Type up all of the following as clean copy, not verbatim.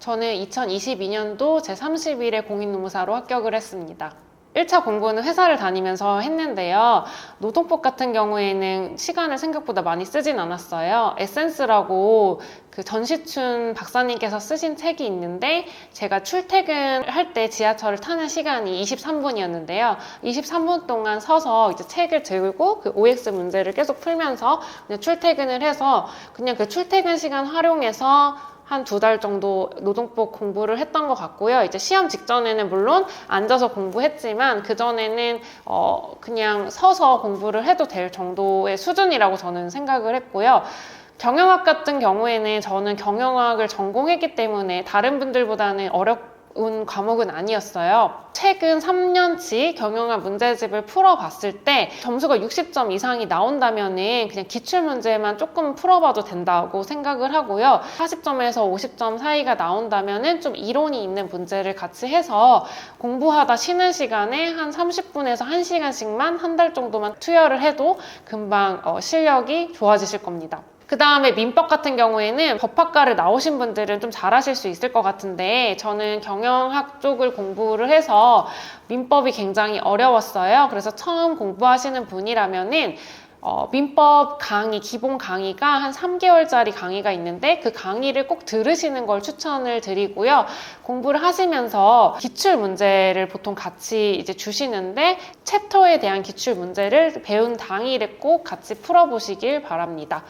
저는 2022년도 제31회 공인노무사로 합격을 했습니다. 1차 공부는 회사를 다니면서 했는데요. 노동법 같은 경우에는 시간을 생각보다 많이 쓰진 않았어요. 에센스라고 그 전시춘 박사님께서 쓰신 책이 있는데 제가 출퇴근할 때 지하철을 타는 시간이 23분이었는데요. 23분 동안 서서 이제 책을 들고 그 OX 문제를 계속 풀면서 그냥 출퇴근을 해서 그냥 그 출퇴근 시간 활용해서 한 2달 정도 노동법 공부를 했던 것 같고요. 이제 시험 직전에는 물론 앉아서 공부했지만 그전에는 그냥 서서 공부를 해도 될 정도의 수준이라고 저는 생각을 했고요. 경영학 같은 경우에는 저는 경영학을 전공했기 때문에 다른 분들보다는 어려운 과목은 아니었어요. 최근 3년치 경영학 문제집을 풀어봤을 때 점수가 60점 이상이 나온다면은 그냥 기출문제만 조금 풀어봐도 된다고 생각을 하고요. 40점에서 50점 사이가 나온다면은 좀 이론이 있는 문제를 같이 해서 공부하다 쉬는 시간에 한 30분에서 1시간씩만 한 달 정도만 투여를 해도 금방 실력이 좋아지실 겁니다. 그 다음에 민법 같은 경우에는 법학과를 나오신 분들은 좀 잘하실 수 있을 것 같은데 저는 경영학 쪽을 공부를 해서 민법이 굉장히 어려웠어요. 그래서 처음 공부하시는 분이라면은 민법 강의, 기본 강의가 한 3개월짜리 강의가 있는데 그 강의를 꼭 들으시는 걸 추천을 드리고요. 공부를 하시면서 기출 문제를 보통 같이 이제 주시는데 챕터에 대한 기출 문제를 배운 당일에 꼭 같이 풀어보시길 바랍니다.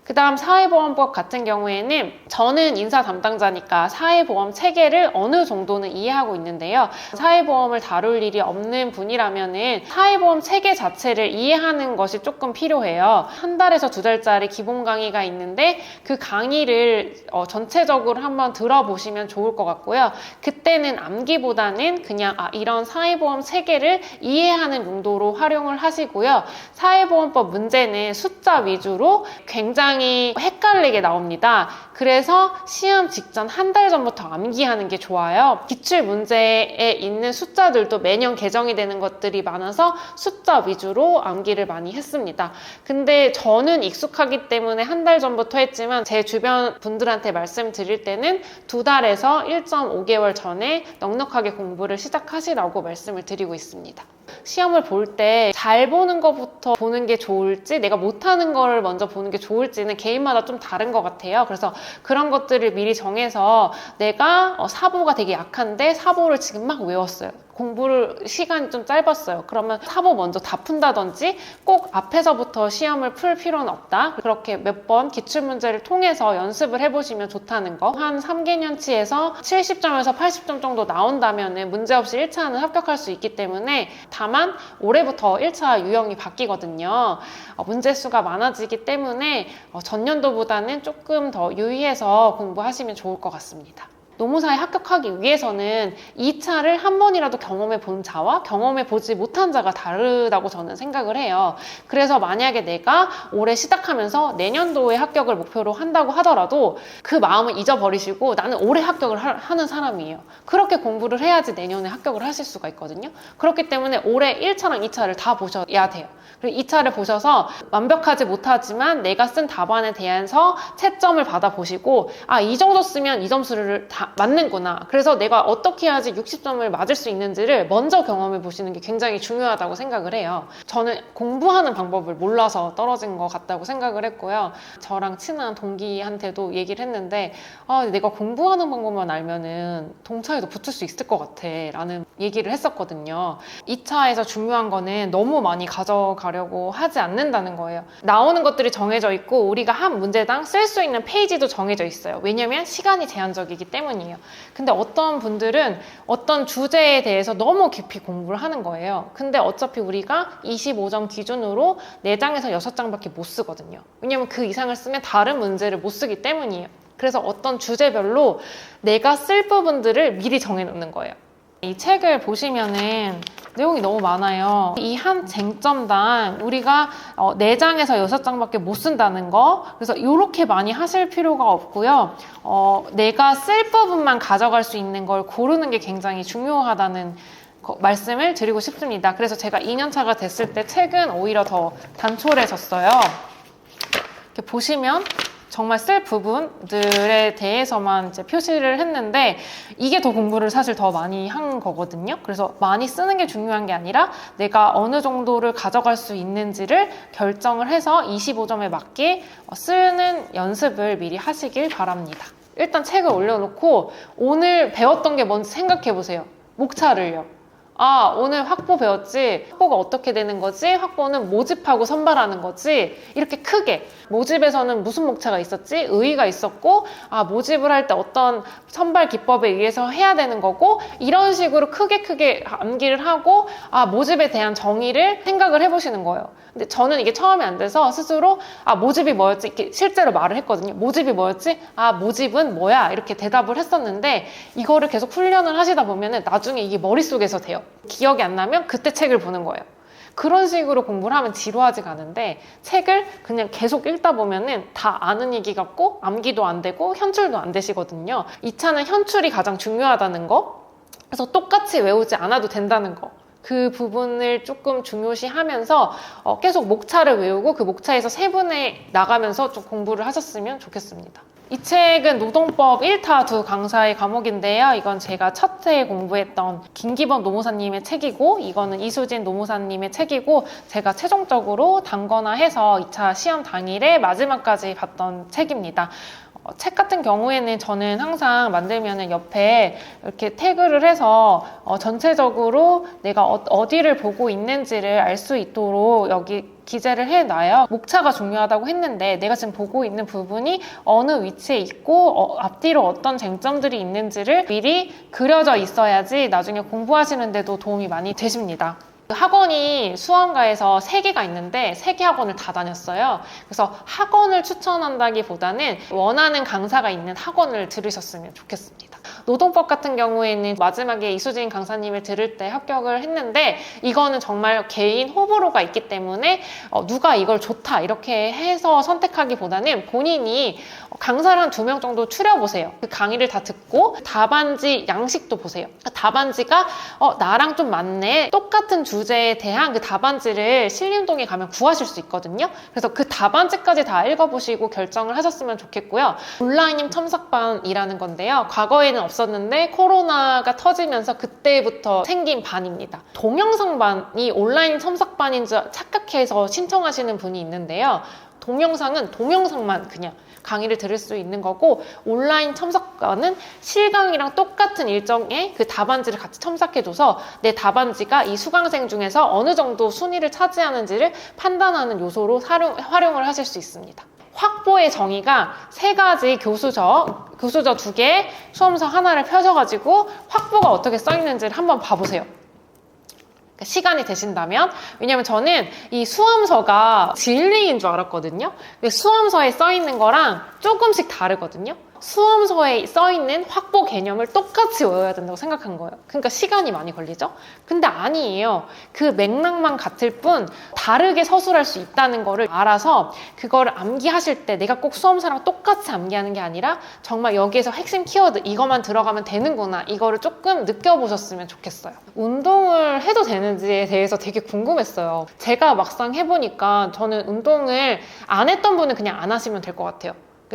그 다음 사회보험법 같은 경우에는 저는 인사 담당자니까 사회보험 체계를 어느 정도는 이해하고 있는데요. 사회보험을 다룰 일이 없는 분이라면은 사회보험 체계 자체를 이해하는 것이 조금 필요해요. 한 달에서 2달짜리 기본 강의가 있는데 그 강의를 전체적으로 한번 들어보시면 좋을 것 같고요. 그때는 암기보다는 그냥 이런 사회보험 체계를 이해하는 용도로 활용을 하시고요. 사회보험법 문제는 숫자 위주로 굉장히 헷갈리게 나옵니다. 그래서 시험 직전 한 달 전부터 암기하는 게 좋아요. 기출 문제에 있는 숫자들도 매년 개정이 되는 것들이 많아서 숫자 위주로 암기를 많이 했습니다. 근데 저는 익숙하기 때문에 한 달 전부터 했지만 제 주변 분들한테 말씀드릴 때는 2달에서 1.5개월 전에 넉넉하게 공부를 시작하시라고 말씀을 드리고 있습니다. 시험을 볼 때 잘 보는 것부터 보는 게 좋을지 내가 못하는 걸 먼저 보는 게 좋을지는 개인마다 좀 다른 것 같아요. 그래서 그런 것들을 미리 정해서 내가 사보가 되게 약한데 사보를 지금 막 외웠어요. 공부를 시간이 좀 짧았어요. 그러면 사보 먼저 다 푼다든지 꼭 앞에서부터 시험을 풀 필요는 없다. 그렇게 몇 번 기출문제를 통해서 연습을 해보시면 좋다는 거. 한 3개년치에서 70점에서 80점 정도 나온다면 문제없이 1차는 합격할 수 있기 때문에 다만 올해부터 1차 유형이 바뀌거든요. 문제 수가 많아지기 때문에 전년도보다는 조금 더 유의해서 공부하시면 좋을 것 같습니다. 노무사에 합격하기 위해서는 2차를 한 번이라도 경험해 본 자와 경험해 보지 못한 자가 다르다고 저는 생각을 해요. 그래서 만약에 내가 올해 시작하면서 내년도에 합격을 목표로 한다고 하더라도 그 마음을 잊어버리시고 나는 올해 합격을 하는 사람이에요. 그렇게 공부를 해야지 내년에 합격을 하실 수가 있거든요. 그렇기 때문에 올해 1차랑 2차를 다 보셔야 돼요. 그리고 2차를 보셔서 완벽하지 못하지만 내가 쓴 답안에 대해서 채점을 받아보시고 이 정도 쓰면 이 점수를 다 맞는구나. 그래서 내가 어떻게 해야지 60점을 맞을 수 있는지를 먼저 경험해 보시는 게 굉장히 중요하다고 생각을 해요. 저는 공부하는 방법을 몰라서 떨어진 것 같다고 생각을 했고요. 저랑 친한 동기한테도 얘기를 했는데 내가 공부하는 방법만 알면은 동차에도 붙을 수 있을 것 같아 라는 얘기를 했었거든요. 2차에서 중요한 거는 너무 많이 가져가려고 하지 않는다는 거예요. 나오는 것들이 정해져 있고 우리가 한 문제당 쓸 수 있는 페이지도 정해져 있어요. 왜냐면 시간이 제한적이기 때문이에요. 근데 어떤 분들은 어떤 주제에 대해서 너무 깊이 공부를 하는 거예요. 근데 어차피 우리가 25점 기준으로 4장에서 6장밖에 못 쓰거든요. 왜냐면 그 이상을 쓰면 다른 문제를 못 쓰기 때문이에요. 그래서 어떤 주제별로 내가 쓸 부분들을 미리 정해놓는 거예요. 이 책을 보시면은 내용이 너무 많아요. 이 한 쟁점당 우리가 4장에서 6장밖에 못 쓴다는 거. 그래서 이렇게 많이 하실 필요가 없고요. 내가 쓸 부분만 가져갈 수 있는 걸 고르는 게 굉장히 중요하다는 말씀을 드리고 싶습니다. 그래서 제가 2년차가 됐을 때 책은 오히려 더 단촐해졌어요. 이렇게 보시면 정말 쓸 부분들에 대해서만 이제 표시를 했는데 이게 더 공부를 사실 더 많이 한 거거든요. 그래서 많이 쓰는 게 중요한 게 아니라 내가 어느 정도를 가져갈 수 있는지를 결정을 해서 25점에 맞게 쓰는 연습을 미리 하시길 바랍니다. 일단 책을 올려놓고 오늘 배웠던 게 뭔지 생각해 보세요. 목차를요. 아, 오늘 확보 배웠지? 확보가 어떻게 되는 거지? 확보는 모집하고 선발하는 거지? 이렇게 크게. 모집에서는 무슨 목차가 있었지? 의의가 있었고, 아, 모집을 할 때 어떤 선발 기법에 의해서 해야 되는 거고, 이런 식으로 크게 암기를 하고, 아, 모집에 대한 정의를 생각을 해보시는 거예요. 근데 저는 이게 처음에 안 돼서 스스로, 아, 모집이 뭐였지? 이렇게 실제로 말을 했거든요. 모집이 뭐였지? 아, 모집은 뭐야? 이렇게 대답을 했었는데, 이거를 계속 훈련을 하시다 보면은 나중에 이게 머릿속에서 돼요. 기억이 안 나면 그때 책을 보는 거예요. 그런 식으로 공부를 하면 지루하지가 않은데 책을 그냥 계속 읽다 보면은 다 아는 얘기 같고 암기도 안 되고 현출도 안 되시거든요. 이 차는 현출이 가장 중요하다는 거, 그래서 똑같이 외우지 않아도 된다는 거, 그 부분을 조금 중요시하면서 계속 목차를 외우고 그 목차에서 세분해 나가면서 좀 공부를 하셨으면 좋겠습니다. 이 책은 노동법 1타 2 강사의 과목인데요. 이건 제가 첫 해에 공부했던 김기범 노무사님의 책이고, 이거는 이수진 노무사님의 책이고, 제가 최종적으로 단거나 해서 2차 시험 당일에 마지막까지 봤던 책입니다. 책 같은 경우에는 저는 항상 만들면은 옆에 이렇게 태그를 해서 전체적으로 내가 어디를 보고 있는지를 알 수 있도록 여기 기재를 해놔요. 목차가 중요하다고 했는데 내가 지금 보고 있는 부분이 어느 위치에 있고 앞뒤로 어떤 쟁점들이 있는지를 미리 그려져 있어야지 나중에 공부하시는데도 도움이 많이 되십니다. 학원이 수원가에서 3개가 있는데 3개 학원을 다 다녔어요. 그래서 학원을 추천한다기보다는 원하는 강사가 있는 학원을 들으셨으면 좋겠습니다. 노동법 같은 경우에는 마지막에 이수진 강사님을 들을 때 합격을 했는데, 이거는 정말 개인 호불호가 있기 때문에 누가 이걸 좋다 이렇게 해서 선택하기보다는 본인이 강사를 한 2명 정도 추려보세요. 그 강의를 다 듣고 답안지 양식도 보세요. 답안지가 나랑 좀 맞네, 똑같은 주제에 대한 그 답안지를 신림동에 가면 구하실 수 있거든요. 그래서 그 답안지까지 다 읽어보시고 결정을 하셨으면 좋겠고요. 온라인 첨삭반이라는 건데요. 과거에는 없었는데 코로나가 터지면서 그때부터 생긴 반입니다. 동영상반이 온라인 첨삭반인 줄 착각해서 신청하시는 분이 있는데요. 동영상은 동영상만 그냥 강의를 들을 수 있는 거고, 온라인 첨삭반은 실강이랑 똑같은 일정의 그 답안지를 같이 첨삭해줘서 내 답안지가 이 수강생 중에서 어느 정도 순위를 차지하는지를 판단하는 요소로 활용을 하실 수 있습니다. 확보의 정의가 3가지 교수저 2개, 수험서 하나를 펴셔가지고 확보가 어떻게 써있는지를 한번 봐보세요. 시간이 되신다면. 왜냐면 저는 이 수험서가 진리인 줄 알았거든요. 수험서에 써있는 거랑 조금씩 다르거든요. 수험서에 써있는 확보 개념을 똑같이 외워야 된다고 생각한 거예요. 그러니까 시간이 많이 걸리죠? 근데 아니에요. 그 맥락만 같을 뿐 다르게 서술할 수 있다는 거를 알아서 그거를 암기하실 때 내가 꼭 수험서랑 똑같이 암기하는 게 아니라 정말 여기에서 핵심 키워드 이거만 들어가면 되는구나, 이거를 조금 느껴보셨으면 좋겠어요. 운동을 해도 되는지에 대해서 되게 궁금했어요. 제가 막상 해보니까 저는 운동을 안 했던 분은 그냥 안 하시면 될 것 같아요.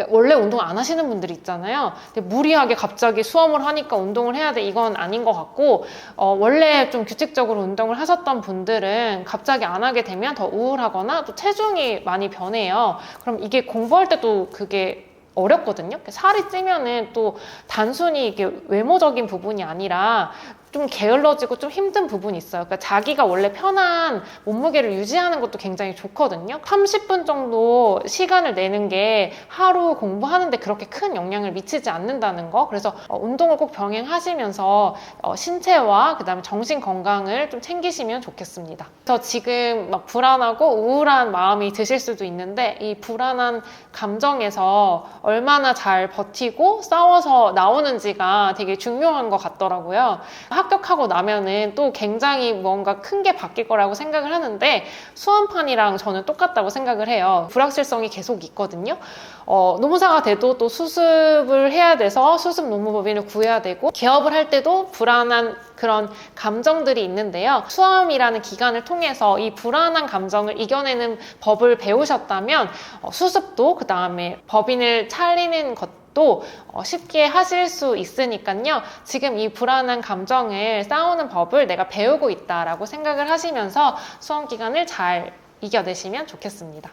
원래 운동 안 하시는 분들이 있잖아요. 근데 무리하게 갑자기 수험을 하니까 운동을 해야 돼, 이건 아닌 것 같고, 원래 좀 규칙적으로 운동을 하셨던 분들은 갑자기 안 하게 되면 더 우울하거나 또 체중이 많이 변해요. 그럼 이게 공부할 때도 그게 어렵거든요. 살이 찌면은 또 단순히 이게 외모적인 부분이 아니라 좀 게을러지고 좀 힘든 부분이 있어요. 그러니까 자기가 원래 편한 몸무게를 유지하는 것도 굉장히 좋거든요. 30분 정도 시간을 내는 게 하루 공부하는데 그렇게 큰 영향을 미치지 않는다는 거. 그래서 운동을 꼭 병행하시면서 신체와 그다음에 정신 건강을 좀 챙기시면 좋겠습니다. 그래서 지금 막 불안하고 우울한 마음이 드실 수도 있는데, 이 불안한 감정에서 얼마나 잘 버티고 싸워서 나오는지가 되게 중요한 것 같더라고요. 합격하고 나면은 또 굉장히 뭔가 큰 게 바뀔 거라고 생각을 하는데, 수험판이랑 저는 똑같다고 생각을 해요. 불확실성이 계속 있거든요. 노무사가 돼도 또 수습을 해야 돼서 수습 노무법인을 구해야 되고, 개업을 할 때도 불안한 그런 감정들이 있는데요. 수험이라는 기간을 통해서 이 불안한 감정을 이겨내는 법을 배우셨다면 수습도 그 다음에 법인을 차리는 것도 쉽게 하실 수 있으니까요. 지금 이 불안한 감정을 싸우는 법을 내가 배우고 있다라고 생각을 하시면서 수험 기간을 잘 이겨내시면 좋겠습니다.